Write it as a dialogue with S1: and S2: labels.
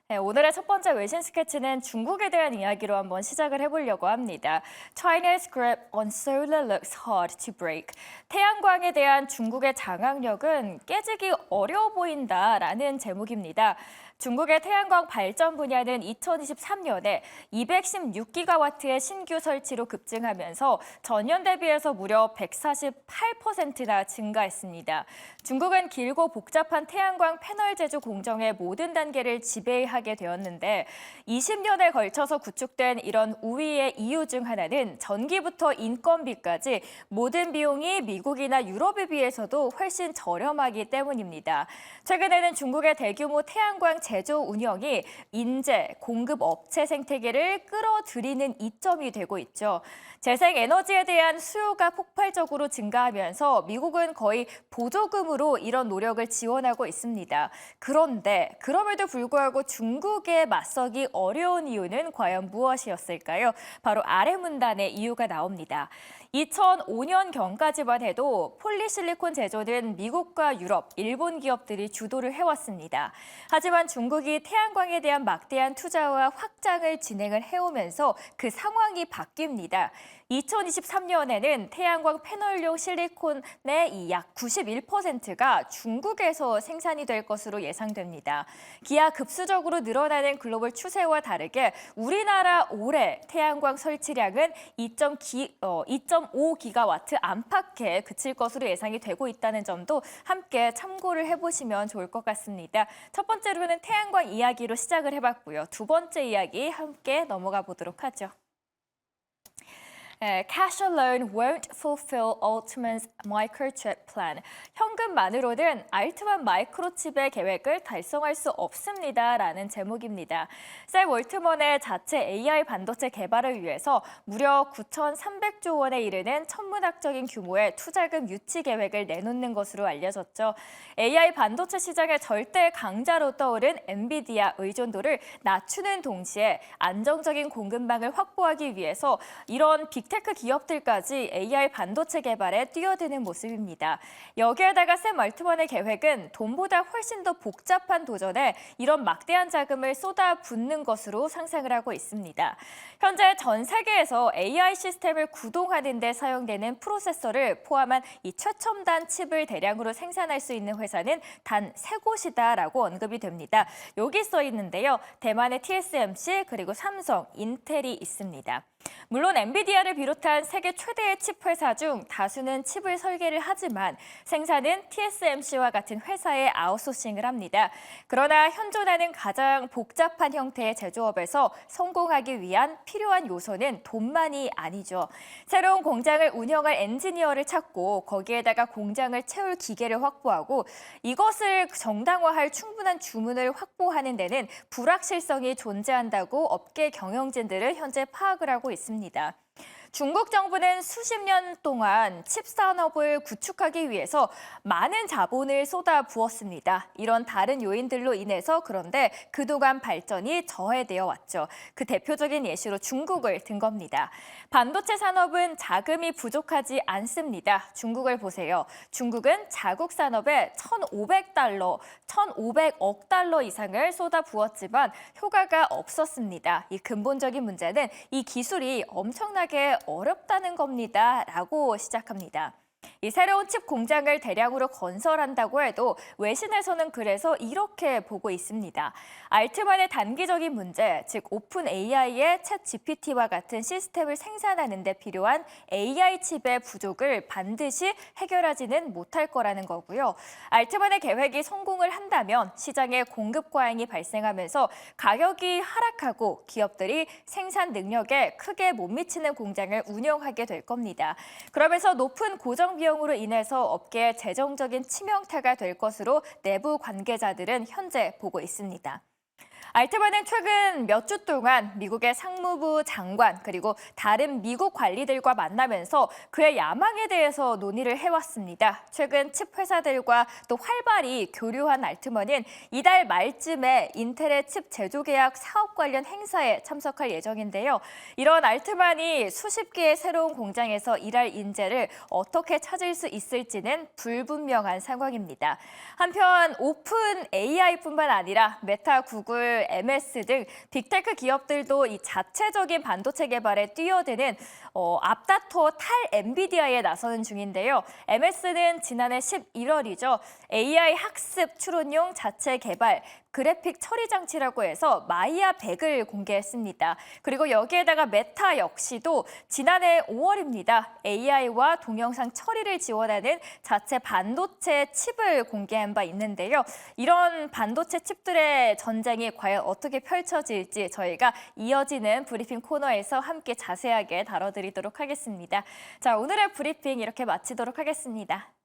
S1: 네, 오늘의 첫 번째 외신 스케치는 중국에 대한 이야기로 한번 시작을 해보려고 합니다. China's grip on solar looks hard to break. 태양광에 대한 중국의 장악력은 깨지기 어려워 보인다라는 제목입니다. 중국의 태양광 발전 분야는 2023년에 216기가와트의 신규 설치로 급증하면서 전년 대비해서 무려 148%나 증가했습니다. 중국은 길고 복잡한 태양광 패널 제조 공정의 모든 단계를 지배하게 되었는데 20년에 걸쳐서 구축된 이런 우위의 이유 중 하나는 전기부터 인건비까지 모든 비용이 미국이나 유럽에 비해서도 훨씬 저렴하기 때문입니다. 최근에는 중국의 대규모 태양광 제조 운영이 인재, 공급 업체 생태계를 끌어들이는 이점이 되고 있죠. 재생 에너지에 대한 수요가 폭발적으로 증가하면서 미국은 거의 보조금으로 이런 노력을 지원하고 있습니다. 그런데 그럼에도 불구하고 중국에 맞서기 어려운 이유는 과연 무엇이었을까요? 바로 아래 문단의 이유가 나옵니다. 2005년경까지만 해도 폴리실리콘 제조는 미국과 유럽, 일본 기업들이 주도를 해왔습니다. 하지만 중국이 태양광에 대한 막대한 투자와 확장을 진행을 해오면서 그 상황이 바뀝니다. 2023년에는 태양광 패널용 실리콘의 약 91%가 중국에서 생산이 될 것으로 예상됩니다. 기하급수적으로 늘어나는 글로벌 추세와 다르게 우리나라 올해 태양광 설치량은 2.5기가와트 안팎에 그칠 것으로 예상이 되고 있다는 점도 함께 참고를 해보시면 좋을 것 같습니다. 첫 번째로는 태양광 이야기로 시작을 해봤고요. 두 번째 이야기 함께 넘어가 보도록 하죠. Cash alone won't fulfill Altman's microchip plan. 현금만으로는 알트만 마이크로칩의 계획을 달성할 수 없습니다라는 제목입니다. 샘 올트먼의 자체 AI 반도체 개발을 위해서 무려 9,300조 원에 이르는 천문학적인 규모의 투자금 유치 계획을 내놓는 것으로 알려졌죠. AI 반도체 시장의 절대 강자로 떠오른 엔비디아 의존도를 낮추는 동시에 안정적인 공급망을 확보하기 위해서 이런 빅테크 기업들까지 AI 반도체 개발에 뛰어드는 모습입니다. 여기에다가 샘 얼트먼의 계획은 돈보다 훨씬 더 복잡한 도전에 이런 막대한 자금을 쏟아붓는 것으로 상상을 하고 있습니다. 현재 전 세계에서 AI 시스템을 구동하는 데 사용되는 프로세서를 포함한 이 최첨단 칩을 대량으로 생산할 수 있는 회사는 단 3곳이다라고 언급이 됩니다. 여기 써 있는데요. 대만의 TSMC 그리고 삼성, 인텔이 있습니다. 물론 엔비디아를 비롯한 세계 최대의 칩 회사 중 다수는 칩을 설계를 하지만 생산은 TSMC와 같은 회사에 아웃소싱을 합니다. 그러나 현존하는 가장 복잡한 형태의 제조업에서 성공하기 위한 필요한 요소는 돈만이 아니죠. 새로운 공장을 운영할 엔지니어를 찾고 거기에다가 공장을 채울 기계를 확보하고 이것을 정당화할 충분한 주문을 확보하는 데는 불확실성이 존재한다고 업계 경영진들은 현재 파악을 하고 있습니다. 중국 정부는 수십 년 동안 칩 산업을 구축하기 위해서 많은 자본을 쏟아부었습니다. 이런 다른 요인들로 인해서 그런데 그동안 발전이 저해되어 왔죠. 그 대표적인 예시로 중국을 든 겁니다. 반도체 산업은 자금이 부족하지 않습니다. 중국을 보세요. 중국은 자국 산업에 1,500억 달러 이상을 쏟아부었지만 효과가 없었습니다. 이 근본적인 문제는 이 기술이 엄청나게 어렵다는 겁니다. 라고 시작합니다. 이 새로운 칩 공장을 대량으로 건설한다고 해도 외신에서는 그래서 이렇게 보고 있습니다. 알트만의 단기적인 문제, 즉 오픈 AI의 챗 GPT와 같은 시스템을 생산하는 데 필요한 AI 칩의 부족을 반드시 해결하지는 못할 거라는 거고요. 알트만의 계획이 성공을 한다면 시장에 공급 과잉이 발생하면서 가격이 하락하고 기업들이 생산 능력에 크게 못 미치는 공장을 운영하게 될 겁니다. 그러면서 높은 고정 비용으로 인해서 업계에 재정적인 치명타가 될 것으로 내부 관계자들은 현재 보고 있습니다. 알트만은 최근 몇 주 동안 미국의 상무부 장관 그리고 다른 미국 관리들과 만나면서 그의 야망에 대해서 논의를 해왔습니다. 최근 칩 회사들과 또 활발히 교류한 알트만은 이달 말쯤에 인텔의 칩 제조 계약 사업 관련 행사에 참석할 예정인데요. 이런 알트만이 수십 개의 새로운 공장에서 일할 인재를 어떻게 찾을 수 있을지는 불분명한 상황입니다. 한편 오픈 AI뿐만 아니라 메타, 구글, MS 등 빅테크 기업들도 이 자체적인 반도체 개발에 뛰어드는 앞다퉈 탈 엔비디아에 나서는 중인데요. MS는 지난해 11월이죠. AI 학습 추론용 자체 개발 그래픽 처리 장치라고 해서 마이아 100을 공개했습니다. 그리고 여기에다가 메타 역시도 지난해 5월입니다. AI와 동영상 처리를 지원하는 자체 반도체 칩을 공개한 바 있는데요. 이런 반도체 칩들의 전쟁이 과연 어떻게 펼쳐질지 저희가 이어지는 브리핑 코너에서 함께 자세하게 다뤄드리도록 하겠습니다. 자, 오늘의 브리핑 이렇게 마치도록 하겠습니다.